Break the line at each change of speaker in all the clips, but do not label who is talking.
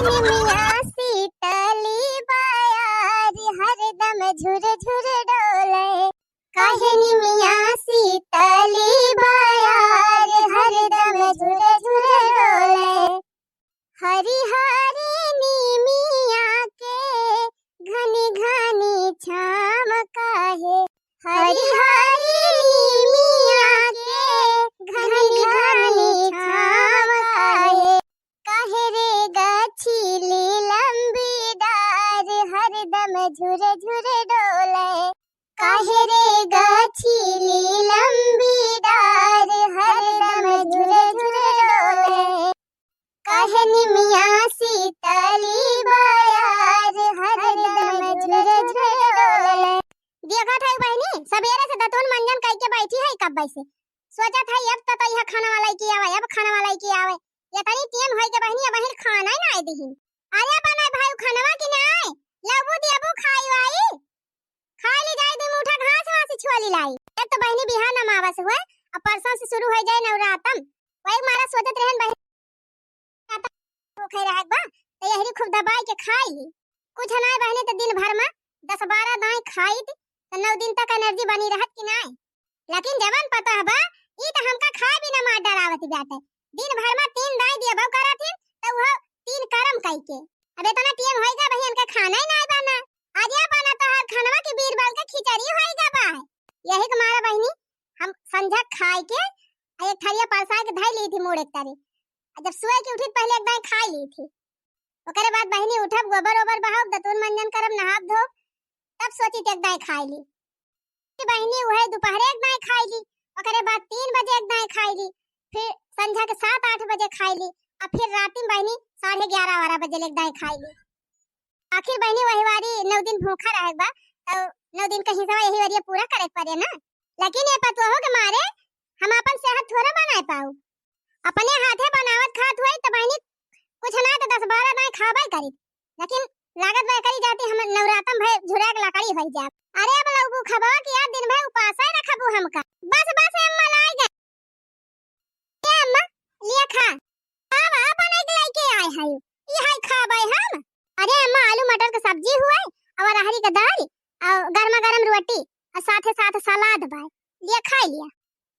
निमिया शीतली बायार हरदम झुर झुर डोले। काहे निमिया शीतली बायार हरदम झुर झुर डोले। हरी हरी निमिया के घनी घनी छाम काहे। हरी हरी निमिया के घनी घनी छाम काहे। काहे रे गछिली लंबी डार हरदम झुर झुर डोले। काहे रे गछिली लंबी डार हरदम झुर झुर डोले। काहे निमिया शीतली बायार हरदम झुर झुर डोले। देखत है बहनी सवेरे से दतुन मंजन कह के बैठी है कब से सोचत है अब तो यह खाना वाला की आवे अब खाना वाला की आवे ये तनी टेम होई के बहनी बहन खाना ही ना आए दही। अरे बनाए भाई खानवा की ना आए लबू देबू खाई वाई खाई ली जाए दे मुठा घास वासी छुआली लाई। एक तो बहनी बिहान अमावस हुए अब परसों से शुरू हो जाए नवरातम वही मारा सोचत रहन बहन भूखे रह बा तो यही खूब दबाई के खाई ली कुछ ना बहनी तो दिन भर में 10-12 दाई खाई तो 9 दिन तक एनर्जी बनी रहत कि ना। लेकिन जवन पता है बा ई तो हमका खाए भी ना मार डरावत बाटे दिन भर में 3 दाई दिया बव करथिन तो वो 3 कर्म कई के अब इतना टीएम होएगा बहन का खाना ही ना बना आज या बना तो हर खानवा की बीरबल का खिचड़ी होएगा बा यही के मारा बहनी हम संझा खाए के एक थरिया परसा के धई ली थी मोड़ एक तारी जब सोए के उठी पहले एक दाई खाई ली थी ओकरे बाद बहनी उठब गोबर ओबर बहाव दतुन मंजन करब नहाब धो तब सोची एक दाई खाई ली बहनी वह दोपहर एक दाई खाई ली ओकरे बाद 3 बजे एक दाई खाई ली फिर संझा के 7-8 बजे खाई ली और फिर रात में बहनी 11:30-12 बजे एक दाई खाई ली। आखिर बहनी वही वारी 9 दिन भूखा रहेगा तो 9 दिन का हिसाब यही वारी पूरा करे पड़े ना। लेकिन ये पतो हो के मारे हम अपन सेहत थोड़ा बनाए पाऊ अपने हाथे बनावत खात हुई तो बहनी कुछ ना तो 10-12 दाई खाबे करी लेकिन लागत में करी जाती हम नवरातम भय झुरा के लकड़ी होई जात। अरे अब लोगू खबा कि यार दिन भर उपास है रखबू हमका बस अम्मा लाई गए ए अम्मा लिया खा अब अपन एक लेके आए है ई है खाबे हम। अरे अम्मा आलू मटर का सब्जी हुए और अरहरी का दाल और गरमा गरम रोटी और साथे साथ सलाद बा लिया खा लिया।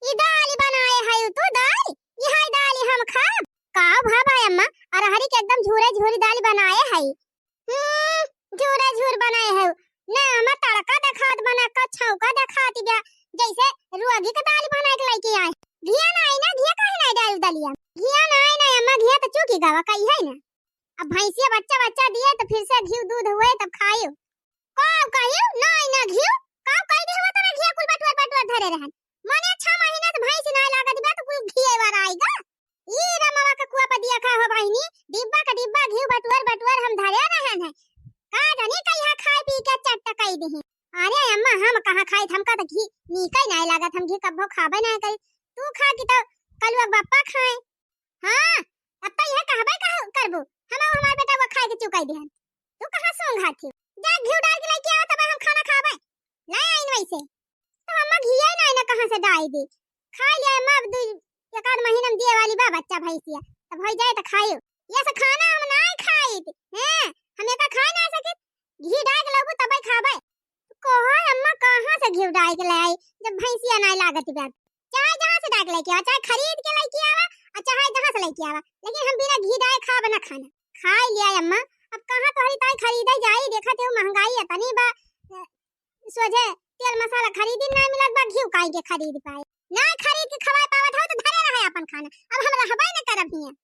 ई दाल बनाए है तू दाल ई है दाल हम खा का भाई अम्मा अरहरी के एकदम झूरे झूरी दाल बनाए है झूरे झूर बनाए है ना हम तड़का देखात बना का छौका देखात गया जैसे रुआगी का दाल बना के लेके आए घिया ना आई ना घिया काहे ना डाल दलिया घिया ना आई ना अम्मा घिया तो चूकी गावा कई है ना अब भैंसिया बच्चा दिए तो फिर से घी दूध हुए तब खाइयो कब कहियो ना आई ना घी कब कह दे हो तो घिया कुल बटुआ धरे रहन माने 6 महीना तो भैंस ना लागत बा तो कुल घी वाला आएगा ई रमावा का कुआ पर दिया खा हो बहिनी डिब्बा का डिब्बा घी बटुआ हम धरे रहन है का जाने कहिया खाए पी के चट्टा कई दही। अरे अम्मा हम कहां खाए हमका तो घी नीकै नहीं लागत हम घी कब्बो खाबे नहीं करी तू खा की तो कलुआ बापा खाए। हां अब तो यह कहबे कह करबो हम हमार बेटा वो खाए के चुकाई देहन तू कहां सोंग हाथी जा घी डाल के लेके आ तब हम खाना खाबे नहीं आइन वैसे तो अम्मा घी ही नहीं ना कहां से डाल दे खा लिया अम्मा अब 1 महीना में दिए वाली बा बच्चा भैंसिया तब हो जाए तो खाइयो ये सब खाना हम नहीं खाई हैं हम एका खा ना सके घी डाल के लगू तब खाबे कोहा अम्मा कहां से घी डाल के लाई जब भैंसिया नहीं लागत बात चाहे जहां से डाल के लेके आ चाहे खरीद के लेके आवा और चाहे जहां से लेके आवा लेकिन हम बिना घी डाल खाब ना खाना खा लिया अम्मा अब कहां तोहरी ताई खरीदे जाई देखत हो महंगाई इतनी बा सोझे तेल मसाला खरीदी ना मिलत बा घी काई के खरीद पाए ना खरीद के खवाए पावत हो तो धरे रहे अपन खाना अब हम रहबे ना करब हिया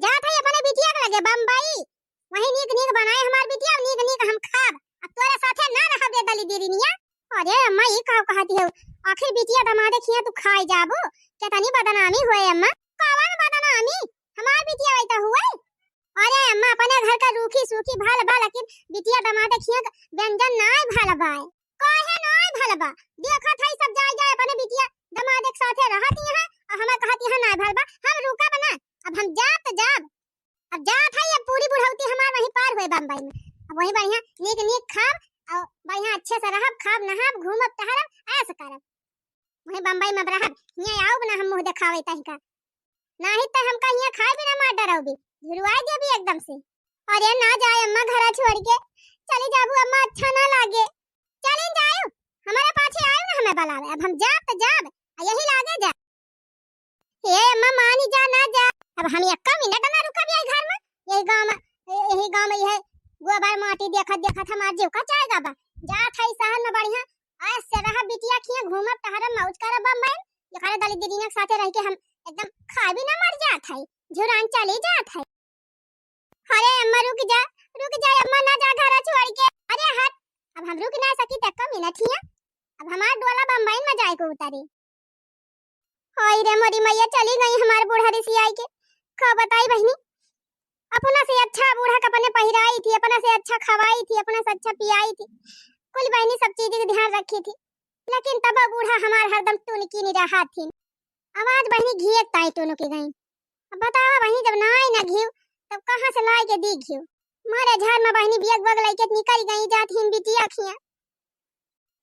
जात है अपने बिटिया के लगे बम्बई वही नीक बनाए हमार बिटिया नीक हम खाब अब तोरे साथे ना रहब दे दली दीदीनिया। अरे अम्मा ई कहती हो आखिर बिटिया दमादे खिया तू खाई जाबो केतनी बदनामी होए अम्मा कौन बदनामी हमार बिटिया वैता हुए। अरे अम्मा अपने घर का रूखी सूखी भाल बा लेकिन बिटिया दमादे खिया व्यंजन नाय भाल बाए काहे नाय भाल बा देखत है सब जाए अपने बिटिया दमादे के साथे रहती है और हमें कहती है नाय भाल बा हम रुका बना अब हम जात अब जात है ये पूरी बुढ़ौती हमार वहीं पार हुए बम्बई में अब वहीं बढ़िया नीक खाब और बढ़िया अच्छे से रहब खाब नहाब घूमब टहरब ऐसे करब वहीं बम्बई में रहब हियां आऊब ना हम मुंह देखावे तही का नहीं तो हम कहीं खाए बिना मार डरोगी, झुरवा दे भी एकदम से। अरे ना जाए अम्मा घर छोड़ के, चली जाबू अम्मा, अच्छा ना लागे। चली जाओ, हमारे पाछे आयो ना हमें बुलावे, अब हम जाब तो जाब, यही लागे जा। हे अम्मा मानी जा ना जा, अब हम एक मिनट ना रुका भी घर में, यही गांव में यह गोबर माटी देखत देखत हमार जीव का चाहेगा बा। जा थाई शहर में बढ़िया आज से रहा बिटिया खिया घूमब टहरब मौज करब मैं, ये दली दीदी के साथे रह के हम एकदम खा भी ना मर जात है, झुरान चली जात है। अरे अम्मा रुक जा अम्मा, ना जा घर छोड़ के। अरे हट, अब हम रुक ना सकी तक मिनट हिया, अब हमार डोला बम्बई में जाए को उतारी। हाय रे मोरी मैया, चली गई हमारे बूढ़ा रिसियाई के। का बताई बहनी, अपना से अच्छा बूढ़ा कपने पहिराई थी, अपना से अच्छा खवाई थी, अपना से अच्छा पियाई थी, कुल बहनी सब चीज का ध्यान रखी थी, लेकिन तब बूढ़ा हमार हरदम टुनकी नहीं रहा थी। आवाज बहनी घी ताई टोनो के गई। अब बतावा बहनी, जब ना आई ना घी तब कहां से लाई के दी घी? मारे घर में बहनी बियक बग लाई के निकल गई जात हिन बिटिया खिया।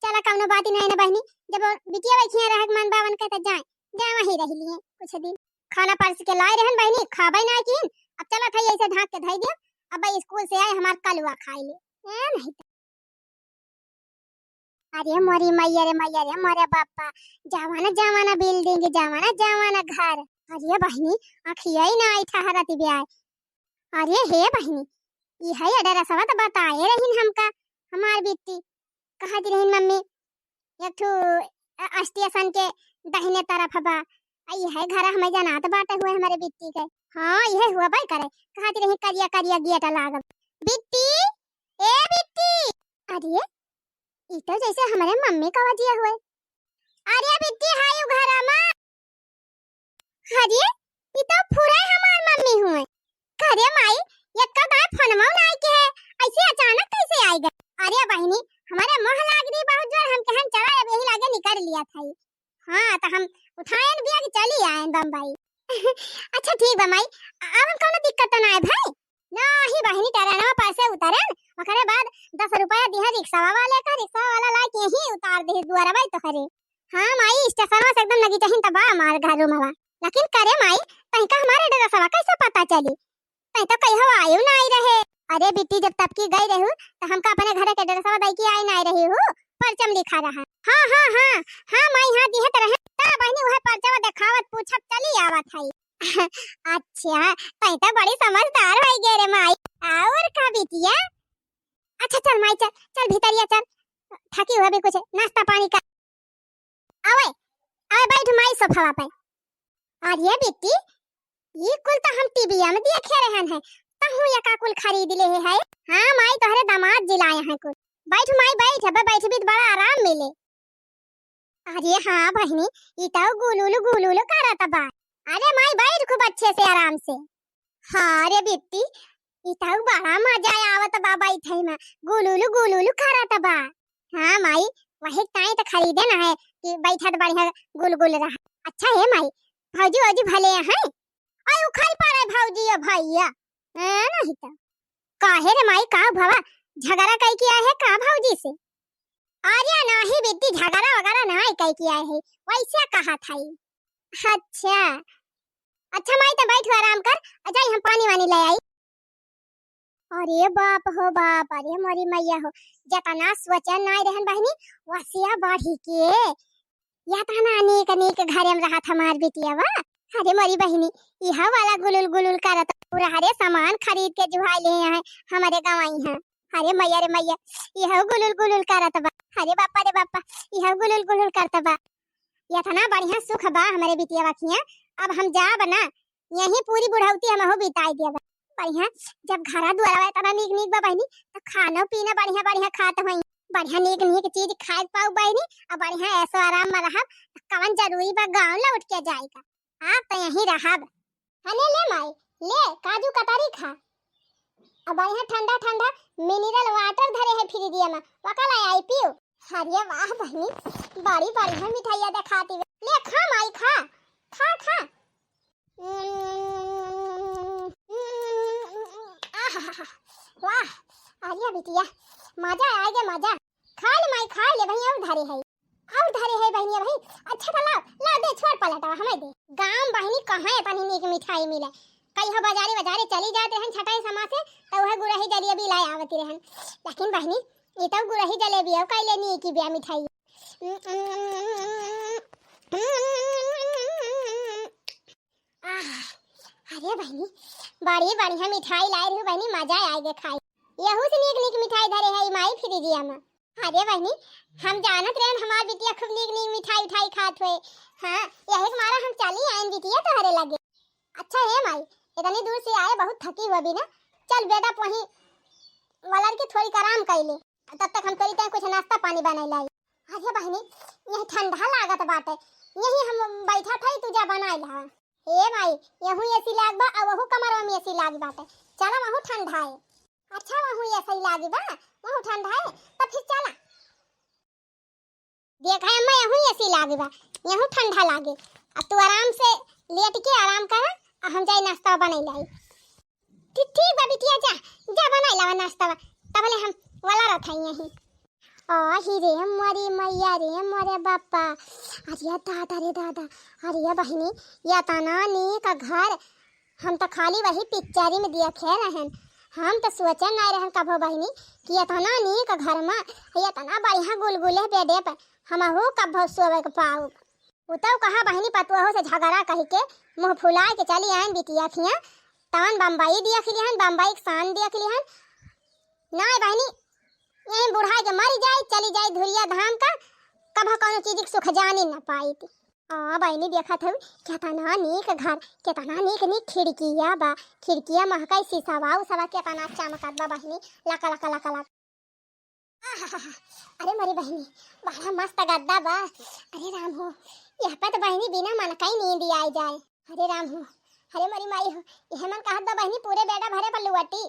चला कौनो बात नहीं ना बहनी, जब बिटिया खिया रह मन बावन कहता जाए जा वही रह लिए कुछ दिन, खाना परस के लाए रहन बहनी, खाबे ना किन। अब चला था ऐसे ढाक के धई दे, अब भाई स्कूल से आए हमार कलवा खाई ले नहीं। अरे मोरी मैया रे मोरे बापा, जवाना जवाना बिल्डिंग, जवाना जवाना घर। अरे बहनी आखिया ही ना आई ठहरती ब्याह। अरे हे बहनी, ये है अडरा सवा तो बताए रहीन हमका, हमार बिट्टी कहत रहीन मम्मी एक ठो स्टेशन के दाहिने तरफ बा, ये है घर हमें जनात बाटे हुए हमारे बिट्टी के। हाँ ये हुआ भाई करे, कहत रही करिया करिया गेट लागल। बिट्टी, ए बिट्टी, अरे ई तो जैसे हमारे मम्मी का वजिया हुए। अरे बिट्टी हाय घर में, अरे ई तो पूरा हमार मम्मी हुए। करे माई ये कब आए फोनमा ना आई के है, ऐसे अचानक कैसे आई गए? अरे बहनी हमारे मोह लाग रही बहुत जोर, हम कहन चला अब यही लागे निकल लिया था। हां तो हम उठाएन बिया कि चली आए बम्बई। अच्छा ठीक बा माई, अब कोनो दिक्कत ना है भाई? नहीं बहनी टराना पैसे उतारन, ओकरे बाद 10 रुपया दिया रिक्शा वाले का, रिक्शा वाला ला के ही उतार दे दुआरा भाई तो करे। हां माई स्टेशन से एकदम लगी तहिन तबा हमार घर में, लेकिन करे माई तई का हमारे ड्रेसवा कैसे पता चली? तई तो कहियो आयो ना आई रहे। अरे बिट्टी जब तब की गई रहू तो हमका अपने घर के ड्रेसवा दई की आई ना रही हूं, परचम लिखा रहा। हां माई हां दिहत रहे ता बहनी वह परचम दिखावत पूछत चली आवत है। अच्छा तई तो बड़ी समझदार है गे रे माई। और का बिटिया, अच्छा चल माई चल चल भीतरिया चल, थकी हुआ भी कुछ नाश्ता पानी का। आवे आवे बैठ माई सोफा पे। अरे बिट्टी ये कुल तो हम टीवी में देखे रहन है, तहु या का कुल खरीद ले है। हां माई तोहरे दामाद जिलाए हैं कुल। बैठ माई बैठ, अब बैठ भी बड़ा आराम मिले। अरे हां बहनी ई तो गुलुलु करत बा। अरे माई बैठ खूब अच्छे से आराम से। हां रे बिट्टी ई तो बड़ा मजा आवत बा बैठे में, गुलुलु करत बा। हां माई वही ताई तो खरीदे ना है कि बैठत बढ़िया गुलगुल रहा। अच्छा है माई भौजी वौजी भले हैं? आई उखाई पारे भौजी या भैया नहीं तो काहे रे माई का भवा झगड़ा कई किया है का भौजी से? अरे नहीं बेटी झगड़ा वगैरह नहीं कई किया है, वैसे कहा था। अच्छा माई तो बैठो आराम कर, अच्छा हम पानी वानी ले आई। अरे बाप हो बाप, अरे मोरी मैया हो, जतना सोचन नहीं रहन बहनी वसिया बढ़ी के या तना अनेक घरे में रहा हमार बिटिया वा। अरे मोरी बहनी यह वाला गुलुल करत पूरा हरे सामान खरीद के जुहाई ले हैं हमारे गांव हैं। अरे मैया रे मैया यह गुलुल करत बा। अरे बापा रे बापा यह गुलुल करत बा। ये तना बढ़िया सुख बा हमारे बिटिया बखिया। अब हम जा बना यही पूरी बुढ़ौती हम हो बिताई दिया बढ़िया। जब घरा दुआरा तना नीक बा बहनी तो खाना पीना बढ़िया खात होई, बढ़िया नीक चीज खाए पाऊ बहनी, और बढ़िया ऐसो आराम में रहब। कवन जरूरी बा गांव लौट के जाएगा, आप तो यहीं रहब। हने ले माई ले काजू कतरी खा, अब बढ़िया ठंडा मिनरल वाटर धरे है फ्रिज में, वकल आई पियो। अरे वाह बहनी बड़ी बढ़िया मिठाइयां दिखाती है, ले खा माई खा खा खा। वाह अरे बिटिया मजा आ गया मजा। खा ले माई खा ले भैया, और धरे है बहनिया भाई। अच्छा तो ला दे छोड़ पलटा हमें दे। गांव बहनी कहाँ है तनी नीक मिठाई मिले। कई हो बाजारे बाजारे चली जाते रहन छटाई समा से तो वह गुरही जलेबी लाए आवती रहन। लेकिन बहनी ये तो गुरही जलेबी है कई लेनी की बिया मिठाई। अरे बहनी बड़ी बढ़िया मिठाई लाए रही बहनी, मजा आएगा खाई। यहू से नीक नीक मिठाई धरे है माई फ्रिजिया में। अरे बहनी हम जानत रहन हमार बिटिया खूब नीक नीक मिठाई उठाई खात हुए। हां यही मारा हम चली आइन बिटिया तोहरे लगे। अच्छा है माई इतनी दूर से आए बहुत थकी हुआ भी ना, चल बेटा वहीं वालन के थोड़ी आराम कर ले, तब तक हम करी कुछ नाश्ता पानी बना लाई। अरे बहनी यही ठंडा लागत बाटे, यही हम बैठा था तुझा बनाई ला। ए भाई यहू एसी लाग बा और वहू कमरवा में एसी लाग बाटे, चला वहू ठंडा है। अच्छा वहू ऐसा ही लागी बा वहू ठंडा है तब फिर चला देखा अम्मा यहू एसी लागी बा यहू ठंडा लागे। अब तू आराम से लेट के आराम कर और हम जाई नाश्ता बनाई लाई। ठीक बा बिटिया जा जा बनाई ला नाश्ता तबले हम वाला रखा यही। ही रे मरी मैया रे मरे बापा, अरे दादा रे दादा। अरे बहनी या तना नी का घर हम तो खाली वही पिक्चरी में दिया खे रहन, हम तो सोचे नहीं रहन कभो बहनी कि या तना नी का घर में या तना बढ़िया गुलगुले बेडे पर हम हो कभो सोवे के पाऊ। उतव कहा बहनी पतुआ से झगड़ा कह के मुंह फुला के चली आइन बिटिया खिया तवन बम्बई दिया खिलिहन, बम्बई के शान दिया खिलिहन। नहीं बहनी यही बुढ़ा के मर जाए चली जाए धुरिया धाम का कभा कौन चीज सुख जाने न पाई थी। बहनी देखा था कितना नीक घर कितना नीक नीक खिड़किया बा, खिड़किया महकाई शीशा बा सब कितना चमकत बा बहनी लका लका लका लका। अरे मरी बहनी बड़ा मस्त गद्दा बा। अरे राम हो यह पर तो बहनी बिना मन का ही नींद आई जाए। अरे राम हो अरे मरी माई हो यह मन कहत बा बहनी पूरे बेड़ा भरे पर लुवटी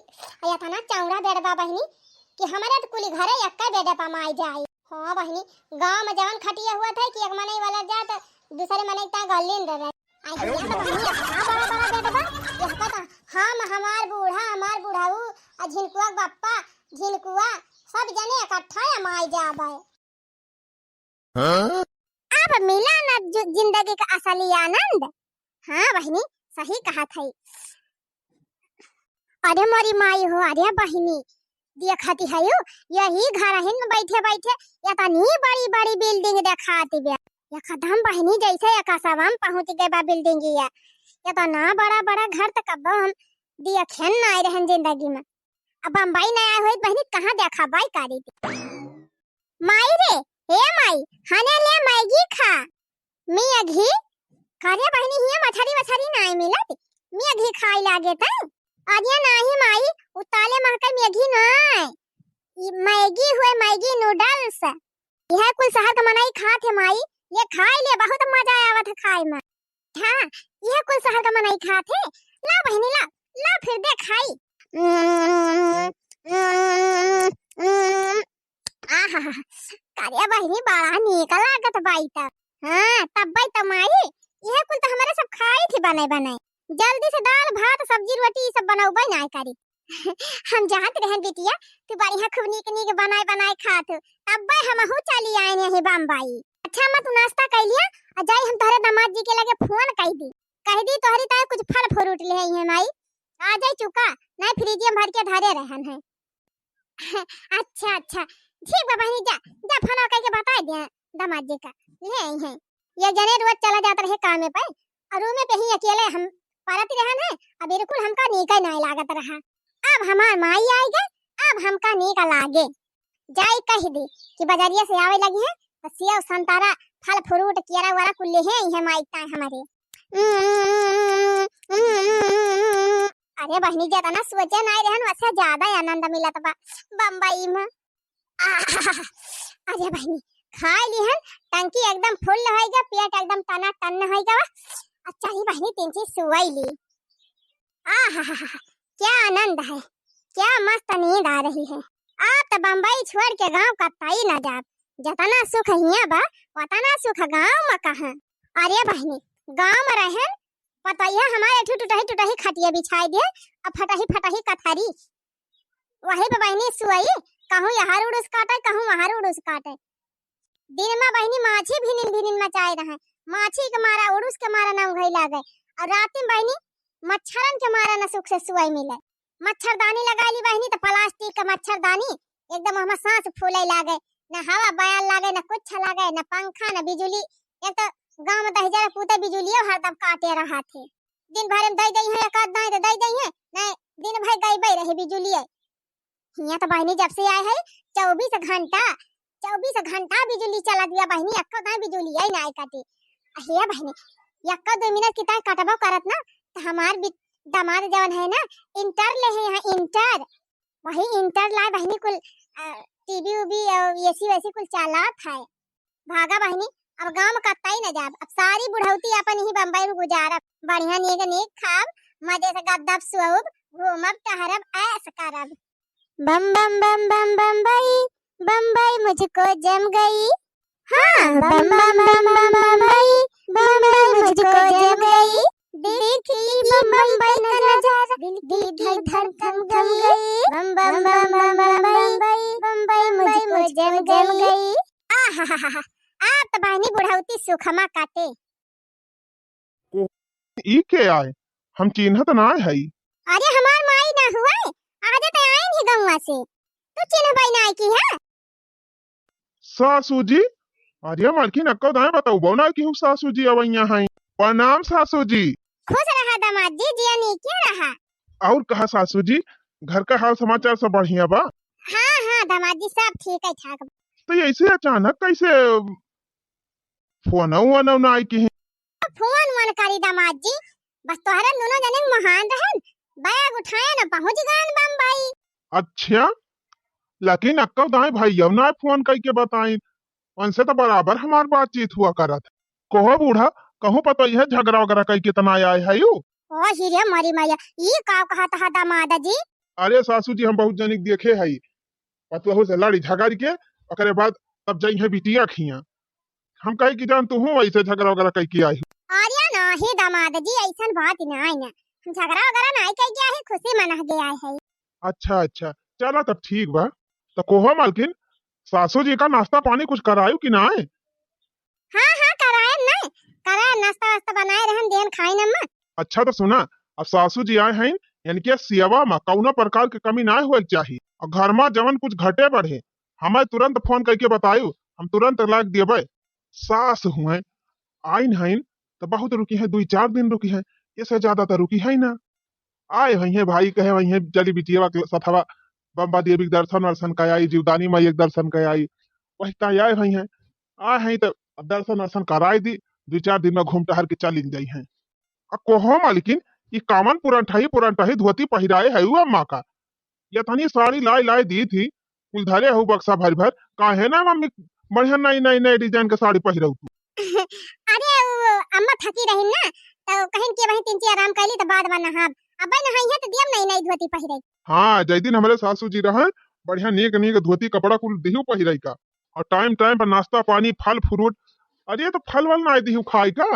या तना चौड़ा बेड़ बा बहनी कि हमारे तो कुली घरे यक्का बेड़ा पा माई जाए। हां बहनी गांव में जवान खटिया हुआ था कि एक मने वाला जात दूसरे मने ता गलिन रहे आई यहां तो बहनी हां बड़ा बड़ा बेड़ा बा यह पता हम हमार बूढ़ा हमार बुढ़ाऊ आ झिनकुआ बाप्पा झिनकुआ सब जने इकट्ठा माई जाबे। अब मिला ना जिंदगी का असली आनंद। हाँ बहनी सही कहा था। अरे मोरी माई हो अरे बहनी देखती है यही घर है में बैठे बैठे इतनी बड़ी बड़ी बिल्डिंग दिखाती बे एकदम बहनी जैसे आकाशवा में पहुंच गए बा बिल्डिंग या इतना बड़ा बड़ा घर तो कब हम देखे नहीं रहन जिंदगी में। अब बम्बई नहीं आए हुए बहनी कहाँ देखा बाई करी थी माई रे हे माई हने ले मैगी खा मिया घी करे बहनी हिया मछरी मछरी नहीं मिलत मिया घी खाई लागे ता आजिया नहीं माई उताले महका मैगी नहीं मैगी हुए मैगी नूडल्स यह कुल शहर का मनाई खात है माई ये खाई ले बहुत मजा आवत है खाए में। हां यह कुल शहर का मनाई खात है ला बहनी ला ला फिर दे खाई। आहा करे बहनी बड़ा नीक लागत बाई तब। हां तब बाई तमाई यह कुल तो हमारे सब खाई थी बनाए बनाए जल्दी से दाल भात सब्जी रोटी सब बनाऊ नहीं करी। हम जात रहन बिटिया तू बढ़िया खूब नीक नीक बनाए बनाए खात तब भाई हम हो चली आए हैं बम्बई। अच्छा मैं तू नाश्ता कर लिया और जाई हम तोहरे दामाद जी के लगे फोन कह दी तोहरी ताए कुछ फल फ्रूट ले आई है माई आ जाई चुका नहीं फ्रिज में भर के धरे रहन है। अच्छा अच्छा ठीक बा बहनी जा जा फोन करके बता दे दामाद जी का ले आई है ये जने रोज चला जाता रहे काम पे और रूम पे ही अकेले हम परत रहन है अब बिल्कुल हमका नीक नहीं लागत रहा। अब हमार माई आई गए अब हमका नीक लागे जाई कह दी कि बाजारिया से आवे लगी है तो सेव संतरा फल फ्रूट केरा वरा कुल ले है माई ता हमारे। अरे बहनी ज्यादा सोचे नहीं रहन वैसे ज्यादा आनंद मिलत बा बम्बई में। अरे बहनी खाई लिहन टंकी एकदम फुल होएगा पेट एकदम टना टन होएगा। अच्छा ही बहनी तीन चीज सुवाई ली क्या आनंद है क्या मस्त नींद आ रही है। आप तो बम्बई छोड़ के गांव का ताई न जात जितना सुख हिया बा उतना सुख गांव में कहां। अरे बहनी गांव में रहन पतैया हमारे टूटही खटिया बिछाई दे अब फटाही कथारी वही पे बहनी सुई कहूं यहाँ उड़ूस काटे कहूं वहां उड़ूस काटे दिन में बहनी माछी भिनिन भिनिन मचाए रहे माछी के मारा उड़ूस के मारा ना उघई लागे और रात में बहनी मच्छरन के मारा ना सुख से सुई मिले। मच्छरदानी लगाई ली बहनी तो प्लास्टिक का मच्छरदानी एकदम हमें सांस फूले लागे, ना हवा बयाल लागे, ना कुछ लागे, ना पंखा, ना बिजली। एक तो गांव में 10,000 पूते बिजली हरदम काटे रहा थे। दिन भर में दई है एक आध दाई दई है, नहीं दिन भर गई रहे बिजली। हिया तो बहनी जब से आए है 24 घंटा बिजली चला दिया बहनी, अक्का दाई बिजली आई ना काटे। अहिया बहनी यक्का 2 मिनट की ताई कटबो करत ना तो हमार दामाद जवन है ना इंटर ले है यहाँ इंटर, वही इंटर लाए बहनी कुल टीवी उबी और एसी वैसी कुल चालात है। भागा बहनी अब गांव में कत्ता ही न जाब, अब सारी बुढ़ौती अपन ही बम्बई में गुजारब, बढ़िया नीक खाब, मजे से गद्दब सुअब, घूमब टहरब, ऐस करब। बम बम बम बम बम्बई बम्बई मुझको जम गई, हाँ बम बम बम बम बम्बई मुझको जम गई, देखी बम्बई का नजारा दिल की धड़कन थम गई, बम बम बम बम बम्बई मुझको जम गई। आहा आप तो बहनी बुढ़ौती सुखमा काटे।
ई के आए हम चिन्हत ना है।
अरे हमार माई ना हुआ आज तो आए नहीं गंवा से, तू चिन्ह भाई ना की है
सासू जी। अरे मालकिन अक्को दाए बताऊ बोना की हूँ सासू जी अवैया हैं। प्रणाम सासू जी।
खुश रहा दामाद जी, जिया नहीं क्या रहा।
और कहा सासू जी घर का हाल समाचार सब बढ़िया बा?
हाँ दामाद जी सब ठीक है ठाक।
तो ऐसे अचानक कैसे फोन ना आई की?
फोन वन करी दामाद जी, बस तोहरे दोनों जने महान रहन, बैग उठाए ना पहुंच गए बम्बई।
अच्छा लेकिन अक्को दाए भाई अब ना फोन करके बताई, उनसे तो बराबर हमार बातचीत हुआ करत। कहो बूढ़ा कहूँ पता है झगड़ा वगैरह कई कितना आया है यू?
ओ हिरे मरी मैया ये का कहा था दामाद जी?
अरे सासू जी हम बहुत जनिक देखे है पतुहू से लड़ी झगड़ के ओकरे बाद तब जाई है बिटिया खिया। हम कहे कि जान तू हूँ ऐसे झगड़ा वगैरह कई की आई।
अरे नहीं दामाद जी ऐसन बात ना है ना, हम झगड़ा वगैरह नहीं कई के है, खुशी मना गया है।
अच्छा चला तब ठीक बा। तो कोहो मालकिन सासू जी का नाश्ता पानी कुछ करायो कि ना है?
हाँ कराए ना, कराए नाश्ता वास्ता बनाए रहन देन खाई न मत।
अच्छा तो सुना अब सासू जी आए हैं यानी कि सेवा में कौना प्रकार की कमी ना हुए चाहिए, और घर में जवन कुछ घटे बढ़े हमें तुरंत फोन करके बतायु, हम तुरंत लाग देवे। सास हुए आई नहीं तो बहुत रुकी है, 2-4 दिन रुकी है, इससे ज्यादा तो रुकी है ना। आए वही है भाई कहे वही है जली बिटिया सथवा बम्बा देवी के दर्शन वर्शन का आई, जीवदानी माई एक दर्शन का आई, वही ता आए वही है। आए हैं तो दर्शन वर्शन कराई दी, 2-4 दिन में घूम टहर के चली गई है। अब कोहो मालिकिन ये कामन पुरंठाई धोती पहिराए है हुआ अम्मा का, ये तनी साड़ी लाई दी थी कुल धरे हो बक्सा भर काहे ना मम्मी बढ़िया नई डिजाइन के साड़ी पहिरऊ तू।
अरे वो अम्मा थकी रही ना तो कहीं के वही 3 आराम कैली तो बाद में नहाब, अब नहाई है तो दियम नई धोती पहिरई।
हाँ जै दिन हमारे सासू जी रहे बढ़िया नीक धोती कपड़ा कुल दिहू पहिरई का, और टाइम पर नाश्ता पानी फल फ्रूट। अरे तो फल वल ना दिहू खाई का?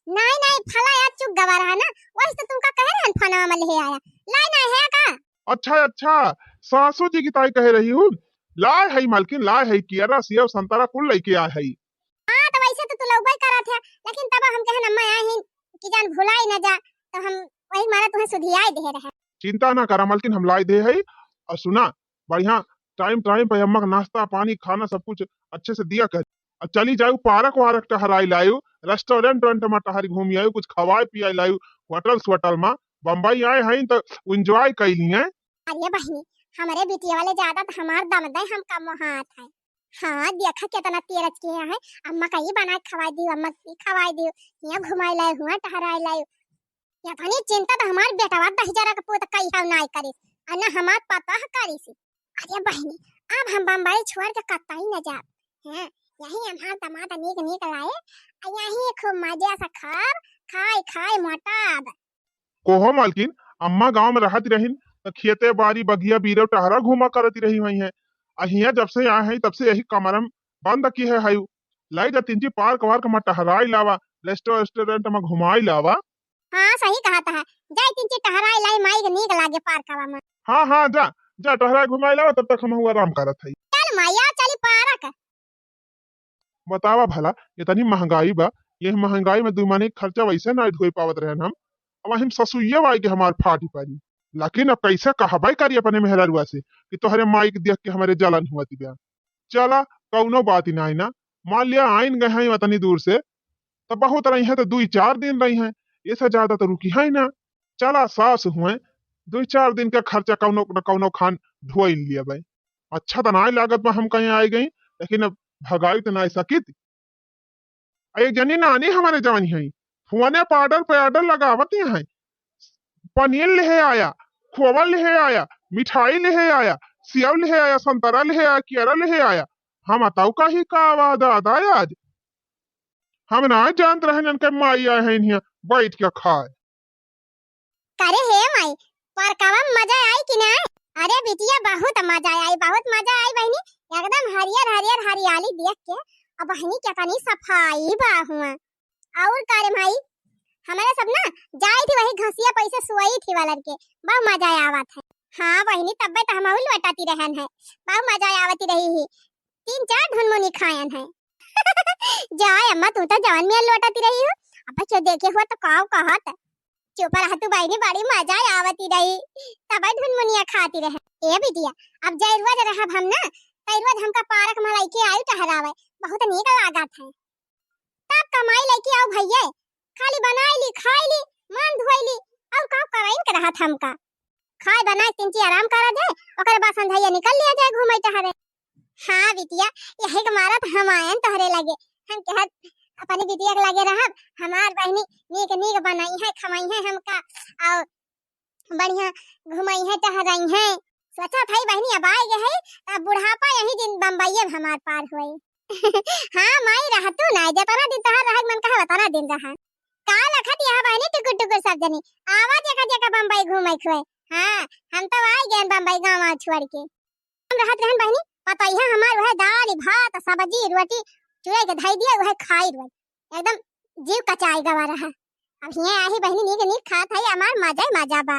नहीं फला यार चुप गवा रहा ना, वही तो तुमका कह रहे हैं फना में ले आया लाई ना है का।
अच्छा सासू जी की ताई कह रही हूँ लाए है मालकिन, लाए है केरा सेब संतरा कुल लेके आए है।
हां तो वैसे तो तू लोग करा था, लेकिन तब हम कहे अम्मा आए हैं कि जान भुलाई ना जा, तो हम वही मारा तुम्हें सुधियाई दे रहे।
चिंता ना करा मालकिन हम लाई दे है। और सुना बढ़िया टाइम पे अम्मा का नाश्ता पानी खाना सब कुछ अच्छे से दिया कर, और चली जाऊ पार्क वारक टहराई लायू, रेस्टोरेंट में टहरी घूमी आयु, कुछ खवाए पियाई लायू, होटल में बम्बई आए हैं तो एंजॉय कैली है।
अरे बहनी हमारे बिटिया वाले ज्यादा तो हमार दम दे हम कम हाथ है। हाँ देखा कितना तेरज किया है, अम्मा कहीं बना खवाई दी, अम्मा खवाई दी, यहाँ घुमाई लाए हुआ टहराई लाए। या धनी चिंता तो हमार बेटा 10,000 का पुत कई हाव नाई करी अन्ना हमार पता है करी सी। अरे बहनी अब हम बम्बई छोड़ के कत्ता ही न जा हैं, यही हमार दामाद नीक लाए, यही खूब मजे से खाए मोटाब।
कोहो मालकिन अम्मा गांव में रहती रही तो खेते बाड़ी बगिया बीरो टहरा घूमा करती रही हुई है, अहिया जब से आए हैं तब से यही कमरम बंद की है हायु, लाई जा तीन पार्क वार्क में टहराई लावा, रेस्टोरेंट में घुमाई लावा।
हाँ सही कहा था, जाई तीन टहराई लाई माई के नीक लागे पार्कवा में।
हाँ जा टहराई घुमाई लावा, तब तक हम आराम करत है।
चल माया चली पार्क।
बतावा भला इतनी महंगाई बा ये महंगाई में दुमाने खर्चा वैसे ना धोई पावत रहे हम। अब हम ससुइया वाई के हमार फाटी पारी। लेकिन अब कैसे कहबाई करी अपने मेहररुआ से कि तोहरे माई के देख के हमारे जलन हुआ थी। चला कौनो बात ही ना ना। मान लिया आइन गए हैं वतनी दूर से, तो बहुत रही है तो 2-4 दिन रही हैं, इससे ज्यादा तो रुकी है ना। चला सास हुए 2-4 दिन का खर्चा कौनो न कौनो खान ढोई लिया भाई। अच्छा तो ना लागत में हम कहीं आई गई, लेकिन अब भगाई तो ना सकी थी। एक जनी नानी हमारे जवानी है, फुआने पाउडर पे ऑर्डर लगावती है, पनीर ले आया, खोवा ले आया, मिठाई ले आया, सेव ले आया, संतरा ले आया, केरा ले आया। हम बताओ कही का आवाज आता है आज। हम ना जानत रहे के माई आए हैं यहाँ बैठ के खाए।
करे हे माई पर कावा मजा आई कि ना? अरे बिटिया बहुत मजा आई, बहुत मजा आई बहनी। एकदम हरियर हरियर हरियाली देख के अब बहनी क्या कनी सफाई बा हुआ। और करे भाई हमारे सब ना जाई थी वही घसिया पैसे सुई थी वालर के, बहुत मजा आवत है। हाँ बहनी तब्बे तो हम लौटाती रहन है, बहुत मजा आवती रही ही। 3-4 ढुनमुनी खायन है। जाए अम्मा तू तो जवान में लौटाती रही हो, अब बच्चों देखे हुआ तो काव कहत चुप रह तू बहनी, बड़ी मजा आवती रही, तब ढुनमुनिया खाती रहे। ए बिटिया अब जय रोज रहब हम ना, तई रोज हमका पार्क में लइके आयु टहरावे, बहुत नीक लागत है। तब कमाई लइके आओ भैया, खाली बनाई ली खाई ली मन धोई ली और का कराइन के रहत हमका। खाए बनाए 3 ची आराम करा दे, ओकर बाद संध्या निकल लिया जाए घूमे टहरे। हाँ बिटिया यही के मारा तो हम आयन तोहरे लगे, हम कहत अपनी बिटिया के लगे रहब। हमार बहनी नीक नीक बनाई है खवाई है हमका, और बढ़िया घुमाई है टहराई है। सोचा था बहनी अब आए गए है, अब बुढ़ापा यही दिन बम्बई में हमार पार हुए। हाँ माई रह तू ना, जितना दिन तहार रह मन कहा उतना दिन रहा। का लखत यहाँ बहनी टुकुर टुकुर सब जनी आवा जगह जगह बम्बई घूमे खुए। हाँ हम तो आए गए बम्बई गाँव छोड़ के। हम रहत रहन बहनी पता है हमार वह दाल भात सब्जी रोटी चूड़ा के धई दिया वह खाई रोज एकदम जीव कचाई गवा रहा। अब यहाँ आही बहनी नीक नीक खात है, हमार मजा ही मजा बा।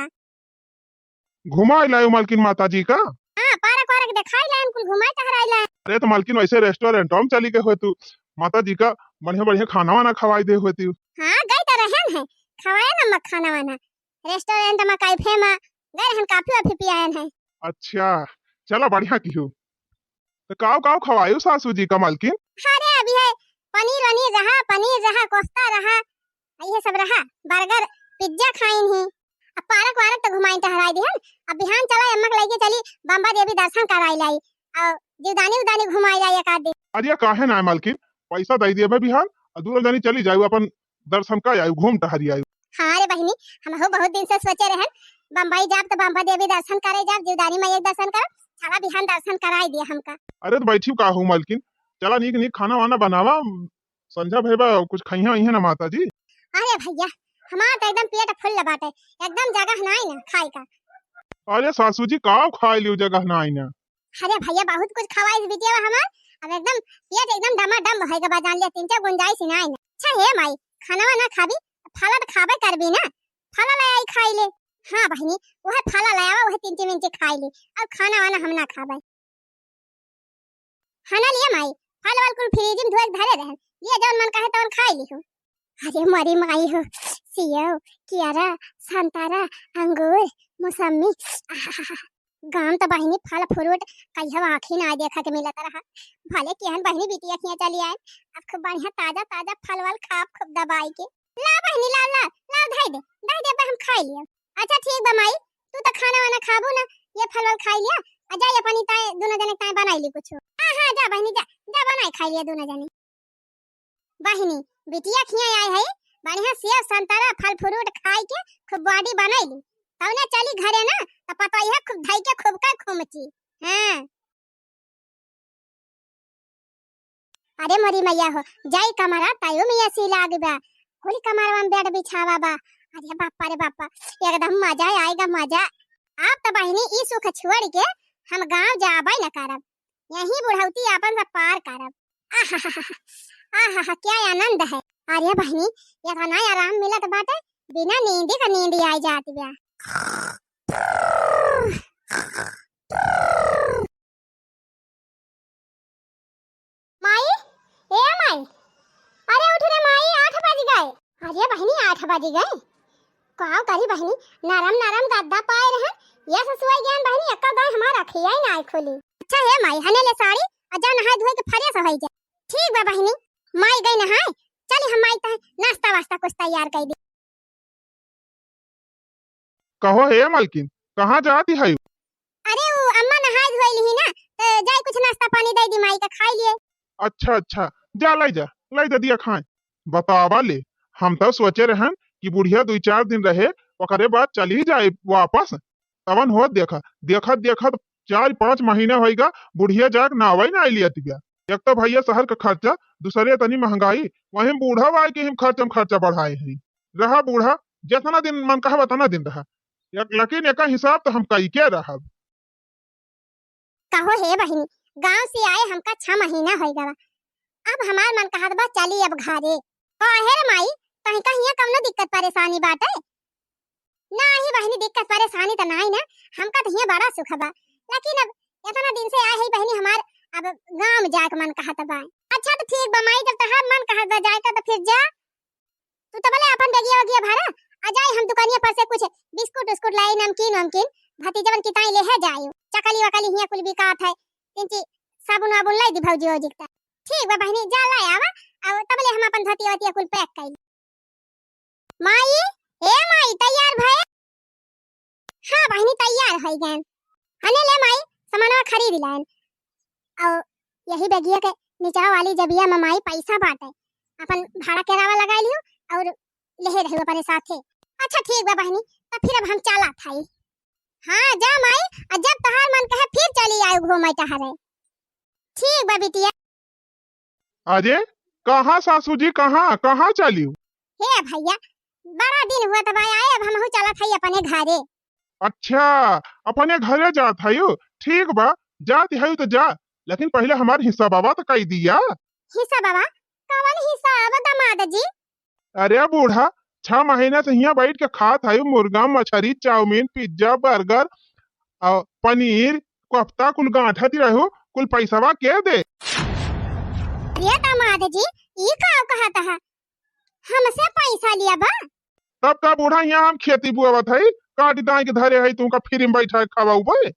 घुमा लायो मालकिन माता जी का।
हाँ पार्क वार्क दिखाई लाइन कुल घुमाई टहराई लाइन।
अरे तो मालकिन वैसे रेस्टोरेंट हम चली गए हुए तू माता जी का बढ़िया बढ़िया खाना वाना खवाई दे हुए तू।
हाँ गई तो रहन है, खवाया नमक खाना वाना रेस्टोरेंट में कैफे में गए रहन, काफी वाफी पियान है।
अच्छा चलो बढ़िया कियो। तो काव काव खवायो सासू जी का मालकिन।
अरे अभी है पनीर रहा कोफ्ता रहा, ये सब रहा, बर्गर पिज्जा खाइन ही। अब पार्क वार्क तो घुमाई टहराई दिहन। अब बिहान चला अम्मा के लेके चली बम्बा देवी दर्शन कराई लाई और जीवदानी उदानी घुमाई लाई एक आध दिन।
अरे काहे ना मालकिन पैसा दे दिए बिहान और दूर जानी चली जाऊ अपन दर्शन का आयु घूम टहरी आयु।
हाँ रे बहनी हम हो बहुत दिन से सोचे रहन बम्बई जाब तो बम्बा देवी दर्शन करे जाब, जीवदानी में एक दर्शन कर, चला बिहान दर्शन कराई दिया हमका।
अरे तो बैठी का हूँ मालकिन, चला नीक नीक खाना वाना बनावा, संझा भैया कुछ खाइया ही ना माता जी।
अरे भैया हमार तो एकदम पेट फुल बाटे, एकदम जगह नहीं ना खाए का।
अरे सासू जी काव खाई लियो जगह ना आई ना।
अरे भैया बहुत कुछ खवाई बिटिया हमार, अब एकदम पेट एकदम डमाडम है के बजान ले 3-4 गुंजाइश नहीं ना। अच्छा हे माई खाना वाना खाबी, फला तो खाबे करबी ना, फला ले आई खाई ले। हाँ बहनी वह फला ले आवा, वह 3 मिनट खाई ली, अब खाना वाना हम ना खाबे। खाना लिया माई फल वाल कुल फ्रिज में धोए धरे रहन, ये जौन मन कहे तौन खाई ली हो। अरे मरी माई हो, सेव केरा संतरा अंगूर मौसमी, गाम तो बहनी फल फ्रूट कहियो आँखी ना देखा के मिलता रहा। भले केहन बहनी बिटिया खिया चली आए, अब खूब बढ़िया ताजा ताजा फल वाल खाब खूब दबाई के। ला बहनी ला ला ला धई दे हम खाई लिया। अच्छा ठीक बा माई तू तो खाना वाना खाबू ना, ये फल वाल खाई लिया आ जा अपनी ताए दोनों जने ताए बनाई ली कुछ। हां हां जा बहनी जा जा बनाई खाई लिया दोनों जने। बहनी बिटिया खिया आए है बढ़िया सेव संतरा फल फ्रूट खाई के खूब बॉडी बनाई ली, तौने चली घरे ना तो पता है खूब धई के खूब का घूमची। हां अरे मरी मैया हो जाई कमरा तायो मैया सी लाग बा, होली कमरवा में बेड बिछावा बा। अरे बापा रे बापा एकदम मजा आएगा मजा। आप तो बहनी ई सुख छोड़ के हम गांव जाबे न करब, यही बुढ़ौती अपन से पार करब। आहा क्या आनंद है। अरे बहनी इतना आराम मिलत बाटे, बिना नींद का नींद आ जाती बा। माई ए माई, अरे उठ रे माई 8 अरे बहनी 8 बज गए। काव करी बहनी, नरम नरम गद्दा पाए रहे। ये ससुआ ज्ञान बहनी एक्का गाय हमारा खिया ही ना खोली। अच्छा है माई हने ले साड़ी आ जा नहाए धोए के फ्रेश होई जा। ठीक बा बहनी, माई गई नहाए, चली हम माई तह नाश्ता वास्ता कुछ तैयार कर दी।
कहो हे मालकिन, कहाँ जाती है?
अरे वो अम्मा नहाए धोई ली ना, तो जाई कुछ नाश्ता पानी दे दी माई का खाई लिए।
अच्छा अच्छा, जा लाई जा दिया खाए। बतावा ले, हम तो सोचे रहन कि बुढ़िया 2-4 दिन रहे, ओकरे बाद चली जाए वापस। तवन हो देखा देखत देखत 4-5 महीना होएगा, बुढ़िया जाक नावे ना लिया तिबिया। एक तो भैया शहर का खर्चा, दूसरे तनी महंगाई, वहीं बूढ़ा वाई के हम खर्चा बढ़ाए हैं। रहा बूढ़ा जितना दिन मन कहा उतना दिन रहा, लेकिन एक हिसाब तो हम कई के रहा।
कहो हे बहनी, गांव से आए हमका 6 महीना हो गया। अब हमार मन कहत बा चली अब घरे। काहे रे माई, कहीं कहीं कमनो दिक्कत परेशानी बाटे? नाही बहनी, दिक्कत परेशानी तो नहीं ना, हमका तो हिया बड़ा सुख बा। लेकिन अब इतना दिन से आए है बहनी हमार, अब गांव में जाके मन कहत बा। अच्छा तो ठीक बा माई, जब तहार मन कहत बा जाए तो फिर जा। तू तो बोले अपन बेगिया वगिया भरा आ जाए, हम दुकानिया पर से कुछ बिस्कुट उस्कुट लाई, नमकीन भतीजवन की ताई ले है जायो। चकली वकली हिया कुल बिकात है, तिनची साबुन वाबुन लाई दी भौजी ओजी का। ठीक बा बहनी, जा लाई आवा, और तबले हम अपन धोती वतिया कुल पैक कर। माई, ए माई तैयार भए? हां बहनी तैयार है गन। हने ले माई सामानवा खरीद लान, और यही बेगिया के नीचा वाली जबिया में माई पैसा बाटे, अपन भाड़ा किराया लगा लियो और ले रहियो अपने साथे। अच्छा ठीक बा बहनी, तो फिर अब हम चला थाई। हाँ जा माई, और जब तहार मन कहे फिर चली आयो घूमे टहरे। ठीक बा बिटिया।
अजय कहाँ सासू जी, कहाँ चली?
हे भैया, बड़ा दिन हुआ तब आए, अब हमहू चला थाई अपने घरे।
अच्छा, अपने घरे जात है? ठीक बा, जाती है तो जा, लेकिन पहले हमार हिस्सा बाबा तो कही दिया।
हिस्सा बाबा? कवन हिस्सा अब दामाद जी?
अरे बूढ़ा 6 महीना से यहाँ बैठ के खात है, मुर्गा मछली चाउमीन पिज्जा बर्गर और पनीर कोफ्ता कुल गांठत रहो, कुल पैसावा के दे?
ये दामाद जी ई का कहता है, हमसे पैसा लिया बा?
तब का बूढ़ा यहाँ हम खेती बुआवत है, काट दाई के धरे है, तुमका फ्री में बैठा खवाऊ बे।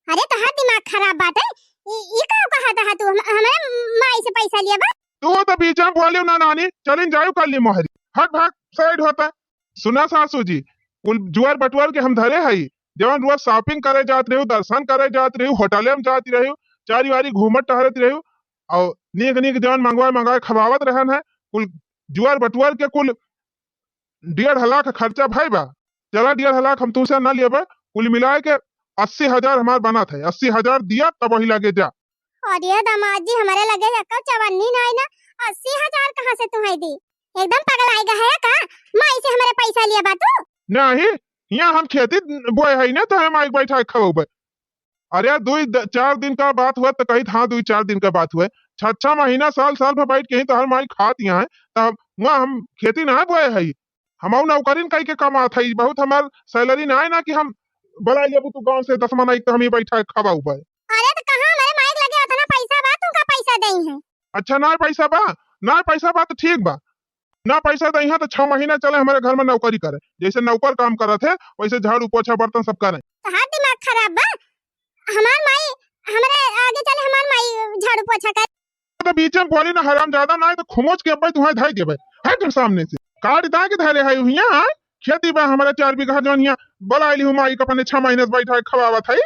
अरे तोहार दिमाग खराब बाटे, ई का कहता है तू हमारे माई से पैसा लिया बा?
तू तो बीच में बोलियो ना नानी, चलिन जाओ कर ली मोहरी, हट भाग साइड होता। सुना सासू जी, कुल जुआर बटुआर के हम धरे है, जवन रोज शॉपिंग करे जात रहे, दर्शन करे जात रहे, होटले में जाती रहे, चारी वारी घूमत टहरत रहे, और नीक नीक जवन मंगवाए खवावत रहन है, कुल जुआर बटुआर के कुल 1.5 लाख खर्चा भाई बा। चला 1.5 लाख हम तुमसे न लेबे, कुल मिलाए के 80,000 हमार बना था, 80,000 दिया तब वही लगे जा।
अरे दामाद जी हमारे लगे रखा चवन्नी नहीं ना, 80,000 कहाँ से तुम्हें दी? एकदम पगल आएगा है का? माई से हमारे पैसा लिया बा तू?
नहीं, यहाँ हम खेती बोए है ना, तो हम माइक बैठा खवाबे। अरे 2-4 दिन का बात हुआ तो कही हाँ 2-4 दिन का बात हुआ, 6 महीना साल में बैठ के ही तो हर माई खात यहाँ है, तब वहाँ हम खेती ना बोए है, हम नौकरीन कही के कमात है, बहुत हमार सैलरी ना है ना कि हम बला लेबू तू गांव से 10 महीना तो हम ही बैठा खवाऊ बे।
अरे तो कहाँ हमारे माइक लगे उतना पैसा बा, तुमका पैसा दई है?
अच्छा ना पैसा बा तो ठीक बा, ना पैसा दई है तो 6 महीना चले हमारे घर में नौकरी करे, जैसे नौकर काम करत है वैसे झाड़ू पोछा बर्तन सब करे।
तोहार दिमाग खराब बा, हमार माई हमारे आगे चले, हमार माई झाड़ू पोछा कर।
तो बीच में बोली ना हराम ज्यादा ना है तो खुमोच के अब्बे तुम्हारे धाई देबे, है तुम सामने से काट दा के धरे है हिया। खेती बा हमारे 4 बीघा जौन हिया बलाइली हूँ माई का अपने 6 महीने से बैठा खवावत है,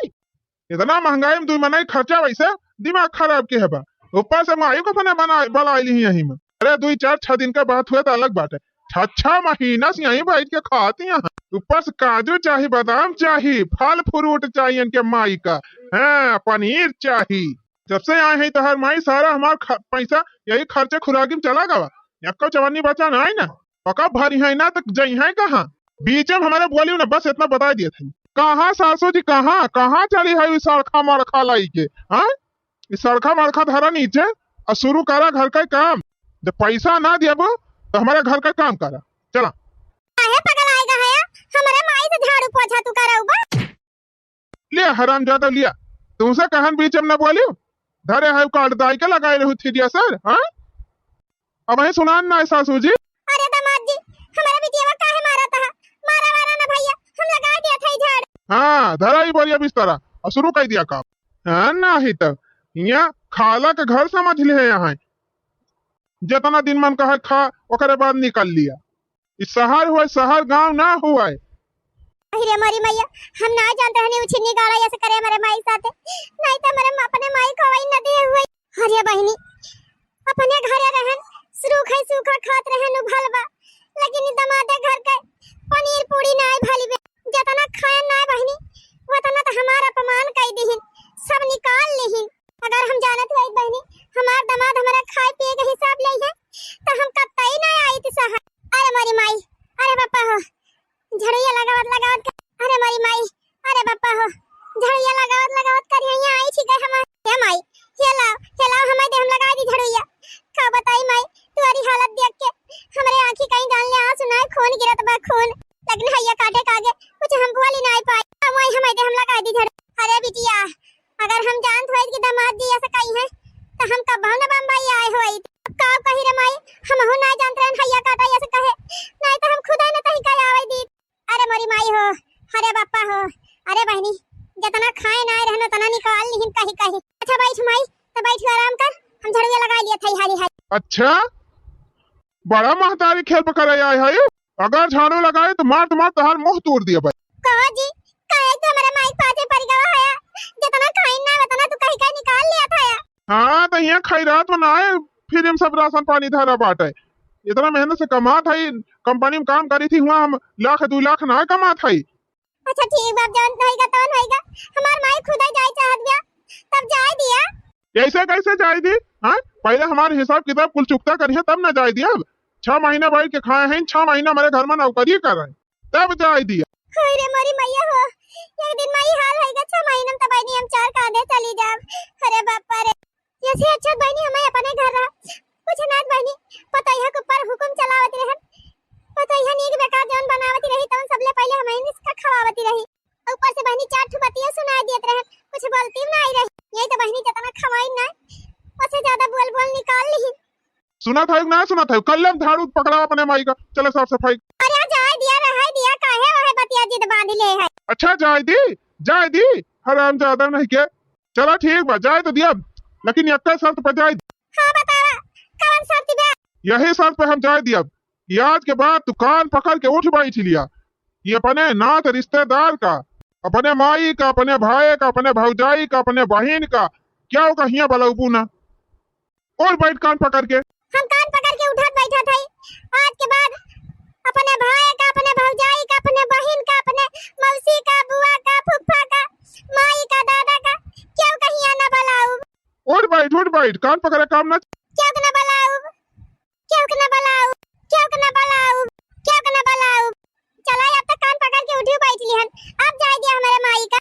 इतना महंगाई में 2 महीना खर्चा, वैसे दिमाग खराब के है बा, ऊपर से माई को अपने बलाइली यही में। अरे 2-4-6 दिन का बात हुआ तो अलग बात है, 6 महीना से यहीं बैठ के खाती हैं, ऊपर से काजू चाहिए, बादाम चाहिए, फल फ्रूट चाहिए इनके माई का, है पनीर चाहिए। जब से आए हैं तो हर माई सारा हमारा पैसा यही खर्चे खुराकी में चला गवा, एको चवन्नी बचा ना है ना, पका भरी है ना तो जई है कहाँ? बीच में हमारे बोली ना, बस इतना बता दिए थे। कहाँ सासू जी कहाँ चली है इस सड़खा मड़खा लाई के? हाँ इस सड़खा मड़खा धरा नीचे और शुरू करा घर का काम, जब पैसा ना दिया तो हमारे घर का काम करा। चला
पगल आएगा है, हमारे माई से झाड़ू पोछा तू कराऊबा?
लिया हराम ज्यादा लिया, तुमसे कहन बीच में न बोलियो, धरे है काट दाई के लगाए रहू थी सर। हाँ अब वही सुनान ना सासू जी।
अरे दामाद जी हमारे
धरा ही बढ़िया बिस्तरा और शुरू कर दिया काम। हाँ नहीं तो यहाँ खाला के घर समझ ले यहाँ जितना दिन मन कहा खा ओकरे बाद निकल लिया। इस शहर हुआ शहर गांव ना हुआ।
अरे हमारी मैया हम ना जानते हनी उछिनी गाड़ा ऐसे करे हमारे माई साथे नहीं तो हमारे अपने माई को वही न दिए हुए। अरे बहनी अपने घरे रहन सूखा सूखा खात रहन भलवा लेकिन दमादे घर के पनीर पूरी ना आई भली जितना खाए ना बहनी उतना तो हमारा अपमान कर दीहिन सब निकाल लीहिन। अगर हम जानत हुई बहनी हमार दमाद हमारा खाए पिए के हिसाब ले है तो हम कतई ना आई थी शहर। अरे हमारी माई अरे पापा हो झड़िया लगावत अरे मारी माई अरे बापा हो झड़िया लगावत कर यहाँ आई छी गए हमार हे माई हेलाओ हमारे देह में लगा दी झड़िया का बताई माई तुम्हारी हालत देख के हमारे आंखी कहीं डालने आंसू ना खून गिरत बा खून लेकिन हैया काटे कागे कुछ हम बोली ना पाई माई हमारे देह में लगा दी झड़। अरे बिटिया अगर हम जानत होई कि दामाद जी ऐसा कहीं है तो हम कब न बम्बई आए होई का कही रे माई हम हो ना जानत रहन हैया काटा ऐसे कहे नहीं तो हम खुद ही न कहीं कह आवे दी। अरे मोरी माई हो अरे बापा हो अरे बहनी जितना खाए ना रहना तना निकाल लीहिन कहीं कहीं। अच्छा बैठ माई तो बैठ आराम कर हम झड़िया लगा लिया थई हाली हाली।
अच्छा बड़ा महतारी खेल पकड़ आए है अगर झाड़ू लगाए तो मार तोहार मुंह तोड़ दिया भाई।
कहो जी काहे तो हमारे माई पाचे पड़ गया है जितना खाई ना उतना तू कहीं कहीं निकाल लिया था या।
हाँ तो यहाँ खैरात बनाए फिर हम सब राशन पानी धरा बाटे इतना मेहनत से कमा था कंपनी में काम करी थी हुआ हम 1-2 लाख ना कमा था।
अच्छा ठीक बाप जान होएगा तवन होएगा हमार माई खुद ही जाए चाहत गया तब जाए दिया।
ऐसे कैसे जाए दी हाँ पहले हमारे हिसाब किताब कुल चुकता करिए तब ना जाए दिया। 6 महीने बैठ के खाए हैं 6 महीना हमारे घर में नौकरी कर रहे हैं तब जाए दिया।
अरे मोरी मैया हो एक दिन माई हाल होएगा 6 महीने में तब हम 4 कांधे चली जाब। अरे बापा रे ऐसे अच्छा बहनी हमें अपने घर रहा कुछ ना बहनी पता है के ऊपर हुकुम चलावती रहन पता है नीक बेकार जौन बनावती रही तौन सबले पहले हमें इसका खवावती रही ऊपर से बहनी 4 ठो बतिया सुना देत रहन कुछ बोलती ना आई रही यही तो बहनी जितना खवाई ना उससे ज्यादा बोल निकाल ली।
सुना था ना सुना था कल झाड़ू पकड़ा अपने माई का चलो साफ सफाई।
अरे जाए दिया रहाई दिया काहे वह बतिया जिद बांध ले है।
अच्छा जाए दी हराम ज्यादा नहीं के चलो ठीक बा जाए तो दिया लेकिन एक शर्त पर जाए।
हां बतावा कौन शर्त बा।
यही शर्त पे हम जाए दिया आज के बाद तू कान पकड़ के उठ बैठ लिया ये अपने नात रिश्तेदार का अपने माई का अपने भाई का अपने भौजाई का अपने बहन का क्या होगा हिया बलबू ना और बैठ कान पकड़ के।
हम कान पकड़ के उठा बैठा था आज के बाद अपने भाई का अपने भौजाई का अपने बहन का अपने मौसी का बुआ का फूफा का माई का दादा का क्यों कहिया ना बलाऊ।
उठ बैठ कान पकड़े काम ना
क्यों ना बलाऊ चला अब तक कान पकड़ के उठी बैठ लिहन अब जाए दिया हमारे माई का।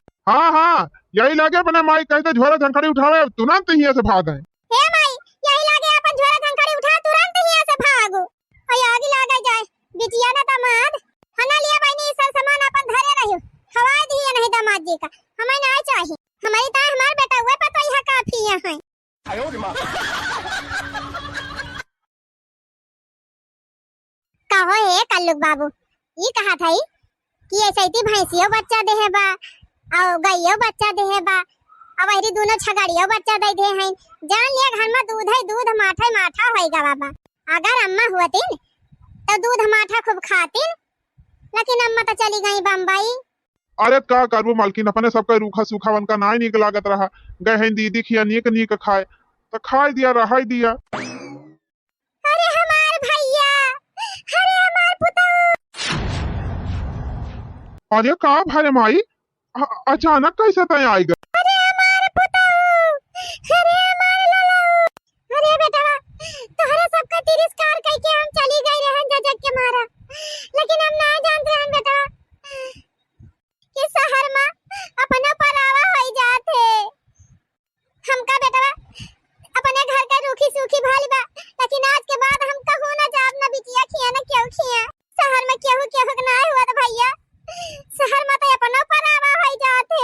हाँ यही लागे अपने माई कहते झोरा झंखड़ी उठावे तुरंत ही से भाग गए।
हे माई यही लागे अपन झोरा झंखड़ी उठा तुरंत ही से भागो और आगे लागे जाए बिटिया ना दामाद हना लिया बहनी सब सामान अपन धरे रहियो खवा दिए नहीं दामाद जी का हमें ना चाहिए हमारी ता हमार बेटा हुए पता यह काफी है। आयो रे मां कहो हे कल्लुक बाबू ये कहा था कि ऐसे ही भैंसियों बच्चा दे है बा और गइयो बच्चा दे है बा अब ऐरी दोनों छगड़ियों बच्चा दे दे हैं जान लिया घर में दूध है दूध माठा होएगा बाबा। अगर अम्मा हुआतीन तो दूध माठा खूब खातीन लेकिन अम्मा तो चली गई बम्बई।
अरे का करबो मालकिन अपने सबका रूखा सूखा वन का ना नीक लागत रहा गए हैं दीदी खिया नीक खाए तो खाई दिया रहा दिया।
अरे हमार भैया अरे हमार पुतौ
अरे का भारे माई अचानक कैसे तय आई गए।
अरे हमार पुतौ अरे हमार ललो अरे बेटा तोहरा सबका तिरस्कार करके हम चली गई रहन जजक के मारा लेकिन हम ना जानते रहन बेटा कि शहर में अपना परावा होई जाते हमका बेटा अपने घर का रूखी सूखी भाली बा लेकिन आज के बाद हम कहूं ना जाब ना बिटिया खिया ना क्यों खिया शहर में केहू ना हुआ तो भैया शहर में तो अपना परावा होई जाते।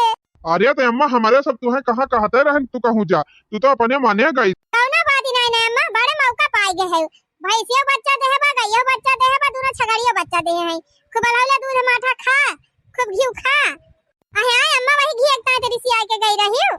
अरे तो अम्मा हमारे सब तू है कहाँ कहते रहन तू कहूँ जा तू तो अपने माने गई
कौना बात ही नहीं अम्मा बड़े मौका पाए गए है भैंसियों बच्चा दे है बा गइयो बच्चा दे है बा दोनों छगड़ियों बच्चा दे है खूब अलहले दूध माठा खा खूब घी खा आए तेरी सिया के गई रही हूँ।